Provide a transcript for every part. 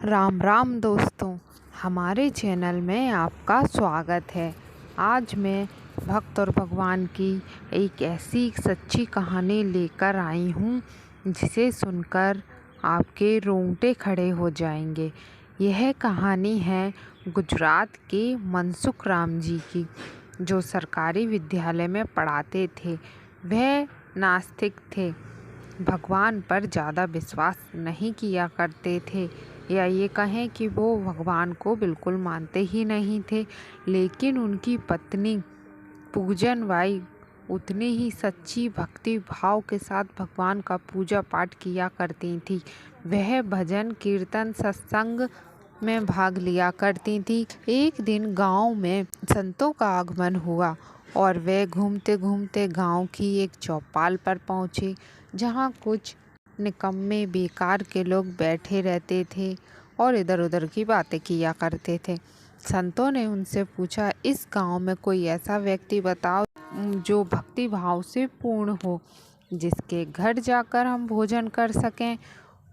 राम राम दोस्तों, हमारे चैनल में आपका स्वागत है। आज मैं भक्त और भगवान की एक ऐसी सच्ची कहानी लेकर आई हूँ जिसे सुनकर आपके रोंगटे खड़े हो जाएंगे। यह कहानी है गुजरात के मनसुख राम जी की, जो सरकारी विद्यालय में पढ़ाते थे। वह नास्तिक थे, भगवान पर ज़्यादा विश्वास नहीं किया करते थे, या ये कहें कि वो भगवान को बिल्कुल मानते ही नहीं थे। लेकिन उनकी पत्नी पूजन बाई उतनी ही सच्ची भक्ति भाव के साथ भगवान का पूजा पाठ किया करती थी। वह भजन कीर्तन सत्संग में भाग लिया करती थी। एक दिन गांव में संतों का आगमन हुआ और वे घूमते घूमते गांव की एक चौपाल पर पहुँचे, जहां कुछ निकम्मे बेकार के लोग बैठे रहते थे और इधर उधर की बातें किया करते थे। संतों ने उनसे पूछा, इस गांव में कोई ऐसा व्यक्ति बताओ जो भक्ति भाव से पूर्ण हो, जिसके घर जाकर हम भोजन कर सकें।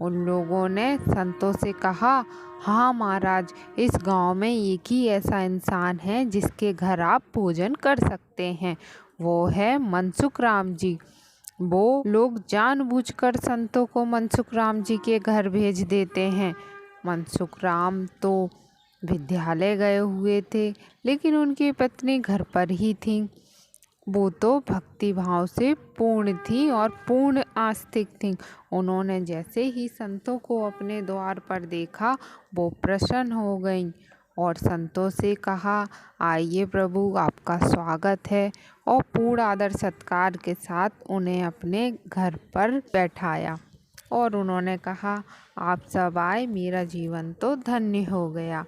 उन लोगों ने संतों से कहा, हाँ महाराज, इस गांव में एक ही ऐसा इंसान है जिसके घर आप भोजन कर सकते हैं। वो है मनसुख राम जी। वो लोग जानबूझकर संतों को मनसुख राम जी के घर भेज देते हैं। मनसुख राम तो विद्यालय गए हुए थे, लेकिन उनकी पत्नी घर पर ही थी। वो तो भक्ति भाव से पूर्ण थी और पूर्ण आस्तिक थी। उन्होंने जैसे ही संतों को अपने द्वार पर देखा, वो प्रसन्न हो गईं और संतों से कहा, आइए प्रभु, आपका स्वागत है, और पूर्ण आदर सत्कार के साथ उन्हें अपने घर पर बैठाया। और उन्होंने कहा, आप सब आए, मेरा जीवन तो धन्य हो गया।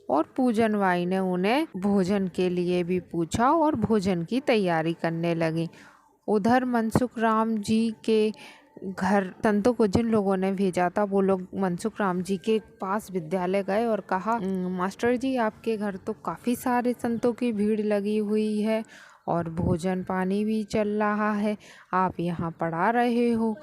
और पूजन बाई ने उन्हें भोजन के लिए भी पूछा और भोजन की तैयारी करने लगी। उधर मनसुख राम जी के घर संतों को जिन लोगों ने भेजा था, वो लोग मनसुख राम जी के पास विद्यालय गए और कहा, मास्टर जी, आपके घर तो काफ़ी सारे संतों की भीड़ लगी हुई है और भोजन पानी भी चल रहा है। आप यहाँ पढ़ा रहे हो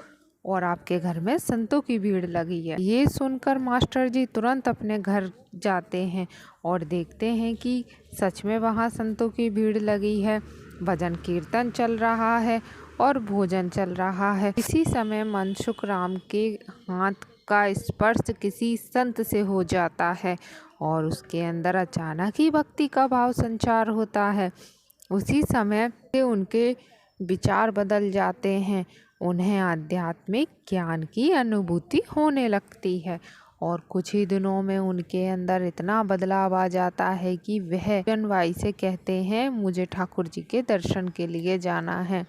और आपके घर में संतों की भीड़ लगी है। ये सुनकर मास्टर जी तुरंत अपने घर जाते हैं और देखते हैं कि सच में वहाँ संतों की भीड़ लगी है, भजन कीर्तन चल रहा है और भोजन चल रहा है। इसी समय मनसुख राम के हाथ का स्पर्श किसी संत से हो जाता है और उसके अंदर अचानक ही भक्ति का भाव संचार होता है। उसी समय से उनके विचार बदल जाते हैं। उन्हें आध्यात्मिक ज्ञान की अनुभूति होने लगती है और कुछ ही दिनों में उनके अंदर इतना बदलाव आ जाता है कि वह जनवाई से कहते हैं, मुझे ठाकुर जी के दर्शन के लिए जाना है।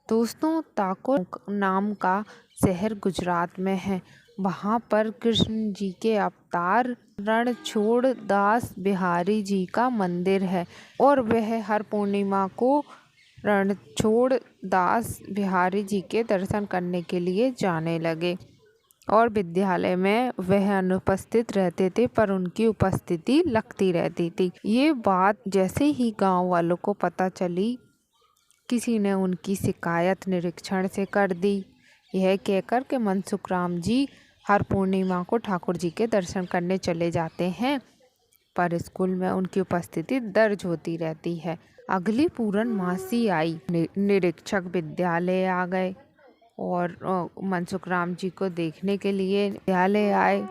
दोस्तों, ताको नाम का शहर गुजरात में है। वहाँ पर कृष्ण जी के अवतार रणछोड़ दास बिहारी जी का मंदिर है और वह हर पूर्णिमा को रणछोड़ दास बिहारी जी के दर्शन करने के लिए जाने लगे और विद्यालय में वह अनुपस्थित रहते थे, पर उनकी उपस्थिति लगती रहती थी। ये बात जैसे ही गांव वालों को पता चली, किसी ने उनकी शिकायत निरीक्षण से कर दी। यह कहकर के मनसुख राम जी हर पूर्णिमा को ठाकुर जी के दर्शन करने चले जाते हैं, पर स्कूल में उनकी उपस्थिति दर्ज होती रहती है। अगली पूर्णमासी आई, निरीक्षक विद्यालय आ गए और मनसुख राम जी को देखने के लिए विद्यालय आए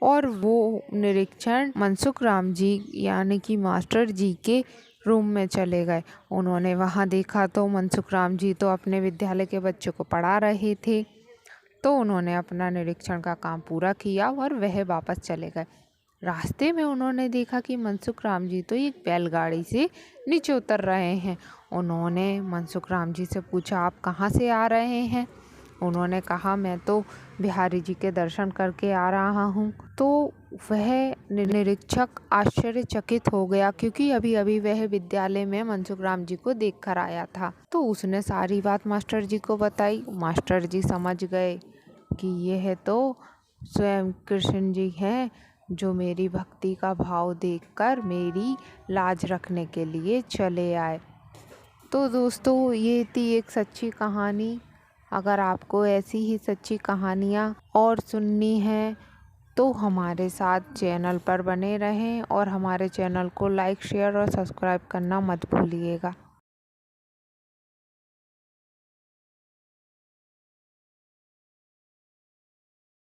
और वो निरीक्षण मनसुख राम जी यानी कि मास्टर जी के रूम में चले गए। उन्होंने वहाँ देखा तो मनसुख राम जी तो अपने विद्यालय के बच्चों को पढ़ा रहे थे। तो उन्होंने अपना निरीक्षण का काम पूरा किया और वह वापस चले गए। रास्ते में उन्होंने देखा कि मनसुख राम जी तो एक बैलगाड़ी से नीचे उतर रहे हैं। उन्होंने मनसुख राम जी से पूछा, आप कहाँ से आ रहे हैं? उन्होंने कहा, मैं तो बिहारी जी के दर्शन करके आ रहा हूँ। तो वह निरीक्षक आश्चर्यचकित हो गया, क्योंकि अभी अभी वह विद्यालय में मनसुख राम जी को देख कर आया था। तो उसने सारी बात मास्टर जी को बताई। मास्टर जी समझ गए कि यह तो स्वयं कृष्ण जी हैं, जो मेरी भक्ति का भाव देखकर मेरी लाज रखने के लिए चले आए। तो दोस्तों, ये थी एक सच्ची कहानी। अगर आपको ऐसी ही सच्ची कहानियाँ और सुननी है तो हमारे साथ चैनल पर बने रहें और हमारे चैनल को लाइक, शेयर और सब्सक्राइब करना मत भूलिएगा।